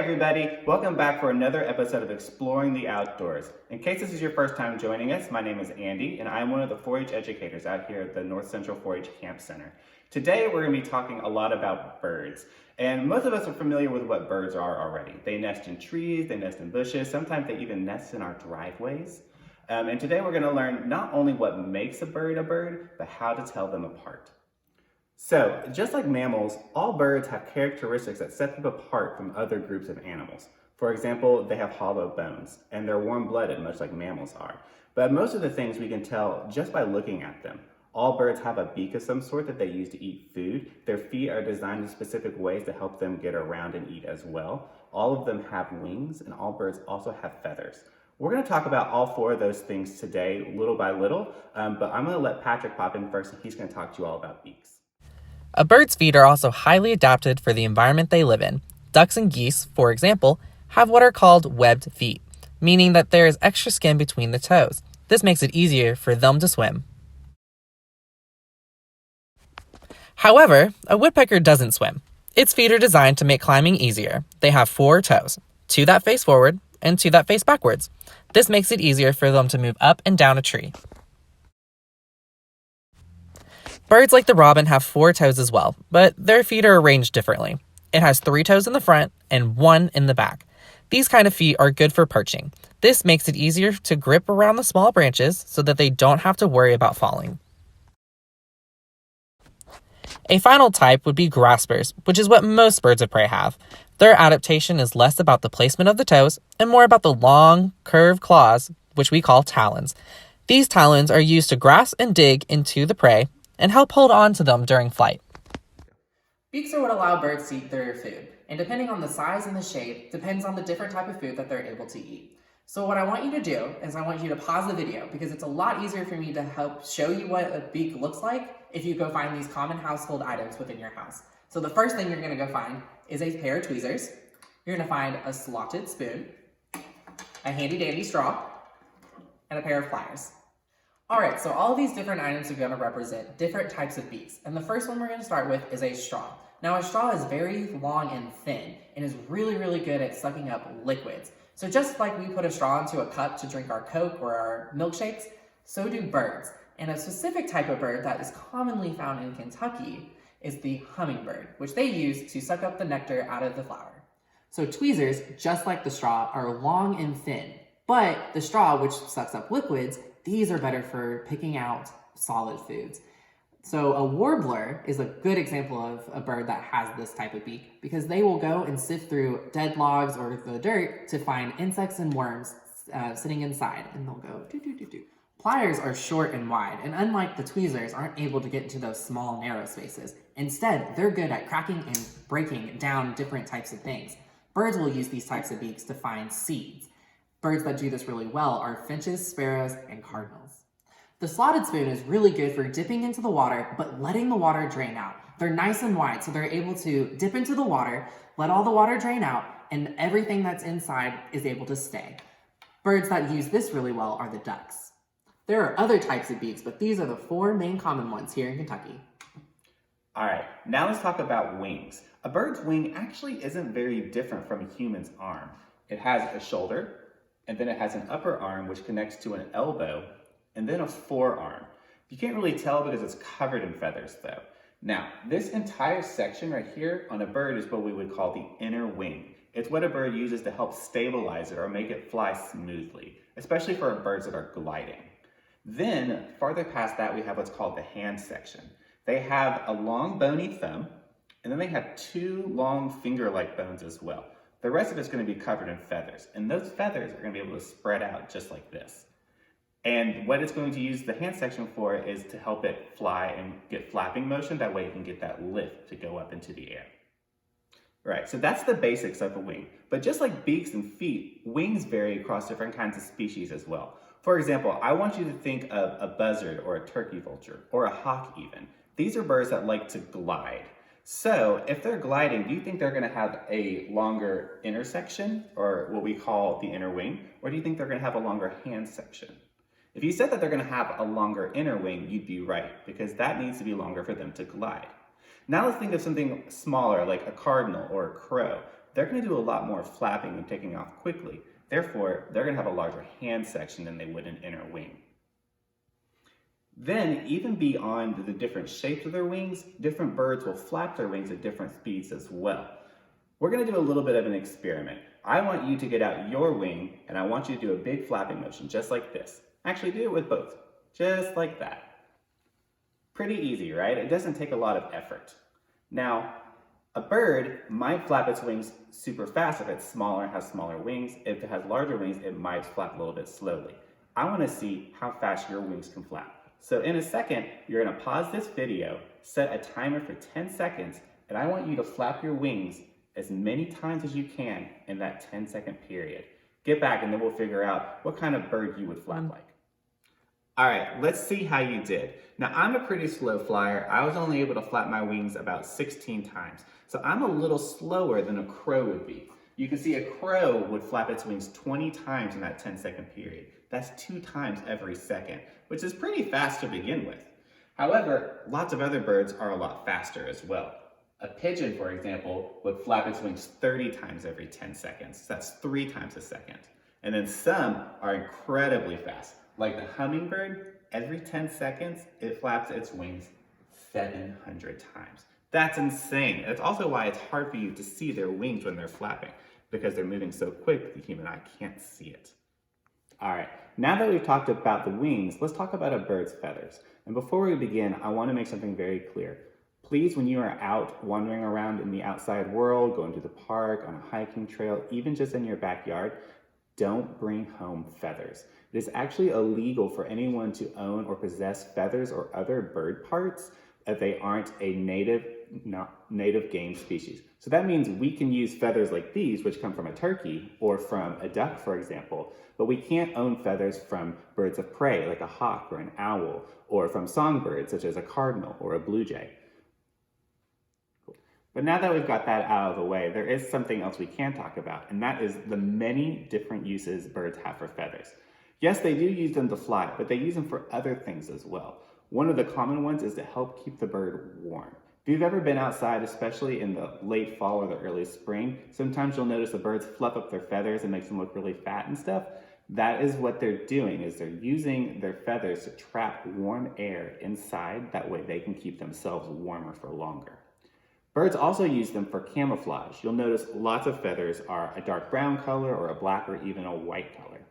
everybody, welcome back for another episode of Exploring the Outdoors. In case this is your first time joining us, my name is Andy and I'm one of the 4-H educators out here at the North Central 4-H Camp Center. Today we're going to be talking a lot about birds, and most of us are familiar with what birds are already. They nest in trees, they nest in bushes, sometimes they even nest in our driveways. And today we're going to learn not only what makes a bird, but how to tell them apart. So, just like mammals, all birds have characteristics that set them apart from other groups of animals. For example, they have hollow bones, and they're warm-blooded, much like mammals are. But most of the things we can tell just by looking at them. All birds have a beak of some sort that they use to eat food. Their feet are designed in specific ways to help them get around and eat as well. All of them have wings, and all birds also have feathers. We're going to talk about all 4 of those things today, little by little, but I'm going to let Patrick pop in first, and he's going to talk to you all about beaks. A bird's feet are also highly adapted for the environment they live in. Ducks and geese, for example, have what are called webbed feet, meaning that there is extra skin between the toes. This makes it easier for them to swim. However, a woodpecker doesn't swim. Its feet are designed to make climbing easier. They have 4 toes, 2 that face forward and 2 that face backwards. This makes it easier for them to move up and down a tree. Birds like the robin have 4 toes as well, but their feet are arranged differently. It has 3 toes in the front and 1 in the back. These kind of feet are good for perching. This makes it easier to grip around the small branches so that they don't have to worry about falling. A final type would be graspers, which is what most birds of prey have. Their adaptation is less about the placement of the toes and more about the long, curved claws, which we call talons. These talons are used to grasp and dig into the prey and help hold on to them during flight. Beaks are what allow birds to eat their food, and depending on the size and the shape, depends on the different type of food that they're able to eat. So what I want you to do is I want you to pause the video because it's a lot easier for me to help show you what a beak looks like if you go find these common household items within your house. So the first thing you're going to go find is a pair of tweezers. You're going to find a slotted spoon, a handy dandy straw, and a pair of pliers. Alright, so all of these different items are going to represent different types of beaks. And the first one we're going to start with is a straw. Now a straw is very long and thin and is really good at sucking up liquids. So just like we put a straw into a cup to drink our Coke or our milkshakes, so do birds. And a specific type of bird that is commonly found in Kentucky is the hummingbird, which they use to suck up the nectar out of the flower. So tweezers, just like the straw, are long and thin. But the straw, which sucks up liquids, these are better for picking out solid foods. So a warbler is a good example of a bird that has this type of beak because they will go and sift through dead logs or the dirt to find insects and worms sitting inside, and they'll go do. Pliers are short and wide, and unlike the tweezers, aren't able to get into those small, narrow spaces. Instead, they're good at cracking and breaking down different types of things. Birds will use these types of beaks to find seeds. Birds that do this really well are finches, sparrows, and cardinals. The slotted spoon is really good for dipping into the water, but letting the water drain out. They're nice and wide, so they're able to dip into the water, let all the water drain out, and everything that's inside is able to stay. Birds that use this really well are the ducks. There are other types of beaks, but these are the 4 main common ones here in Kentucky. Alright, now let's talk about wings. A bird's wing actually isn't very different from a human's arm. It has a shoulder, and then it has an upper arm which connects to an elbow, and then a forearm. You can't really tell because it's covered in feathers though. Now, this entire section right here on a bird is what we would call the inner wing. It's what a bird uses to help stabilize it or make it fly smoothly, especially for birds that are gliding. Then, farther past that, we have what's called the hand section. They have a long bony thumb, and then they have 2 long finger-like bones as well. The rest of it's going to be covered in feathers, and those feathers are going to be able to spread out just like this. And what it's going to use the hand section for is to help it fly and get flapping motion. That way it can get that lift to go up into the air. Right, so that's the basics of a wing. But just like beaks and feet, wings vary across different kinds of species as well. For example, I want you to think of a buzzard or a turkey vulture, or a hawk even. These are birds that like to glide. So if they're gliding, do you think they're going to have a longer inner section, or what we call the inner wing, or do you think they're going to have a longer hand section? If you said that they're going to have a longer inner wing, you'd be right, because that needs to be longer for them to glide. Now let's think of something smaller, like a cardinal or a crow. they're going to do a lot more flapping and taking off quickly. Therefore, they're going to have a larger hand section than they would an inner wing. Then, even beyond the different shapes of their wings, different birds will flap their wings at different speeds as well. We're going to do a little bit of an experiment. I want you to get out your wing, and I want you to do a big flapping motion, just like this. Actually, do it with both, just like that. Pretty easy, right? It doesn't take a lot of effort. Now, a bird might flap its wings super fast if it's smaller and has smaller wings. If it has larger wings, it might flap a little bit slowly. I want to see how fast your wings can flap. So in a second, you're going to pause this video, set a timer for 10 seconds, and I want you to flap your wings as many times as you can in that 10-second period. Get back and then we'll figure out what kind of bird you would flap like. All right, let's see how you did. Now, I'm a pretty slow flyer. I was only able to flap my wings about 16 times. So I'm a little slower than a crow would be. You can see a crow would flap its wings 20 times in that 10-second period. That's 2 times every second, which is pretty fast to begin with. However, lots of other birds are a lot faster as well. A pigeon, for example, would flap its wings 30 times every 10 seconds. That's 3 times a second. And then some are incredibly fast. Like the hummingbird, every 10 seconds, it flaps its wings 700 times. That's insane. That's also why it's hard for you to see their wings when they're flapping, because they're moving so quick, the human eye can't see it. All right, now that we've talked about the wings, let's talk about a bird's feathers. And before we begin, I want to make something very clear. Please, when you are out wandering around in the outside world, going to the park, on a hiking trail, even just in your backyard, don't bring home feathers. It is actually illegal for anyone to own or possess feathers or other bird parts if they aren't a native game species. So that means we can use feathers like these, which come from a turkey or from a duck, for example, but we can't own feathers from birds of prey, like a hawk or an owl, or from songbirds, such as a cardinal or a blue jay. But now that we've got that out of the way, there is something else we can talk about, and that is the many different uses birds have for feathers. Yes, they do use them to fly, but they use them for other things as well. One of the common ones is to help keep the bird warm. If you've ever been outside, especially in the late fall or the early spring, sometimes you'll notice the birds fluff up their feathers and makes them look really fat and stuff. That is what they're doing, is they're using their feathers to trap warm air inside. That way they can keep themselves warmer for longer. Birds also use them for camouflage. You'll notice lots of feathers are a dark brown color or a black or even a white color.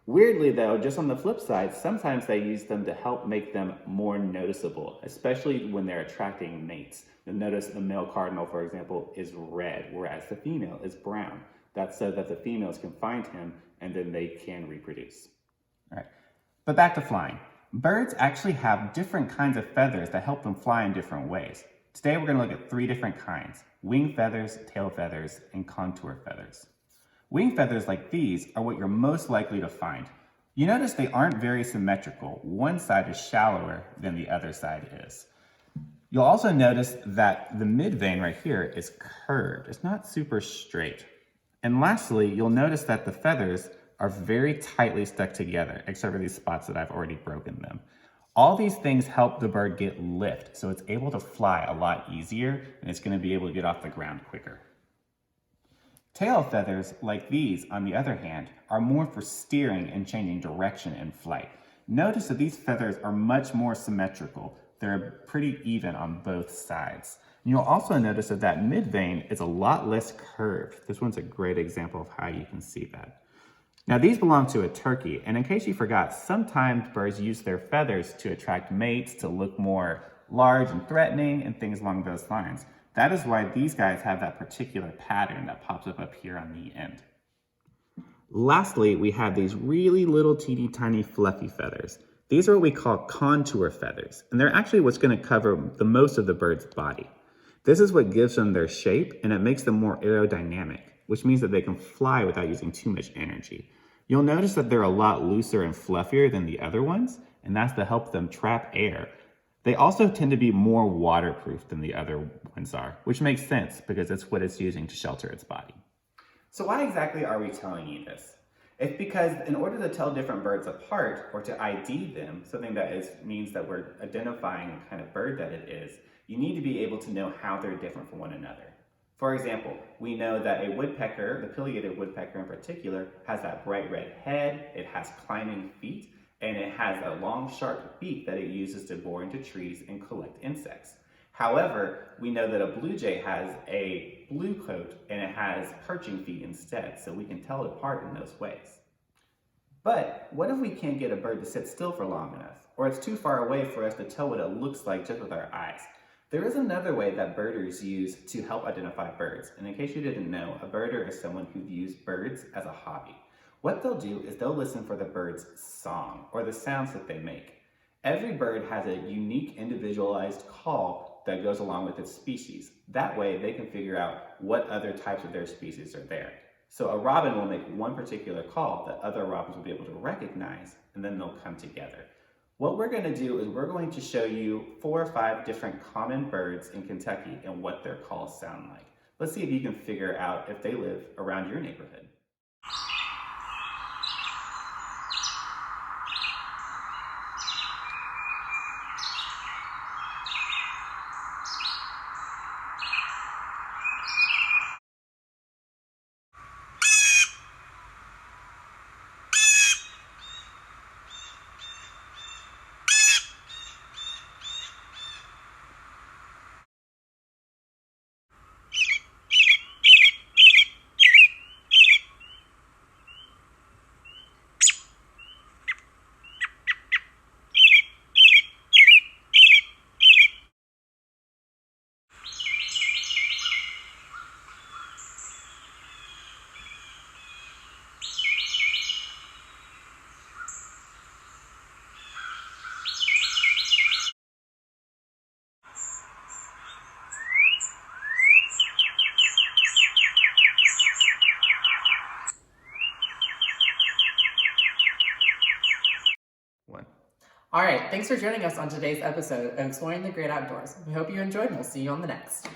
Weirdly though, just on the flip side, sometimes they use them to help make them more noticeable, especially when they're attracting mates. You'll notice the male cardinal, for example, is red, whereas the female is brown. That's so that the females can find him and then they can reproduce. All right, but back to flying. Birds actually have different kinds of feathers that help them fly in different ways. Today we're going to look at 3 different kinds: wing feathers, tail feathers, and contour feathers. Wing feathers like these are what you're most likely to find. You notice they aren't very symmetrical. One side is shallower than the other side is. You'll also notice that the midvein right here is curved. It's not super straight. And lastly, you'll notice that the feathers are very tightly stuck together, except for these spots that I've already broken them. All these things help the bird get lift, so it's able to fly a lot easier, and it's going to be able to get off the ground quicker. Tail feathers, like these, on the other hand, are more for steering and changing direction in flight. Notice that these feathers are much more symmetrical. They're pretty even on both sides. And you'll also notice that that midvein is a lot less curved. This one's a great example of how you can see that. Now these belong to a turkey, and in case you forgot, sometimes birds use their feathers to attract mates, to look more large and threatening, and things along those lines. That is why these guys have that particular pattern that pops up here on the end. Lastly, we have these really little teeny tiny fluffy feathers. These are what we call contour feathers, and they're actually what's going to cover the most of the bird's body. This is what gives them their shape, and it makes them more aerodynamic, which means that they can fly without using too much energy. You'll notice that they're a lot looser and fluffier than the other ones, and that's to help them trap air. They also tend to be more waterproof than the other ones are, which makes sense because it's what it's using to shelter its body. So why exactly are we telling you this? It's because in order to tell different birds apart, or to ID them, something that means that we're identifying the kind of bird that it is, you need to be able to know how they're different from one another. For example, we know that a woodpecker, the pileated woodpecker in particular, has that bright red head, it has climbing feet, and it has a long sharp beak that it uses to bore into trees and collect insects. However, we know that a blue jay has a blue coat and it has perching feet instead, so we can tell it apart in those ways. But what if we can't get a bird to sit still for long enough, or it's too far away for us to tell what it looks like just with our eyes? There is another way that birders use to help identify birds, and in case you didn't know, a birder is someone who views birds as a hobby. What they'll do is they'll listen for the bird's song, or the sounds that they make. Every bird has a unique individualized call that goes along with its species. That way they can figure out what other types of their species are there. So a robin will make one particular call that other robins will be able to recognize, and then they'll come together. What we're going to do is we're going to show you 4 or 5 different common birds in Kentucky and what their calls sound like. Let's see if you can figure out if they live around your neighborhood. All right, thanks for joining us on today's episode of Exploring the Great Outdoors. We hope you enjoyed, and we'll see you on the next.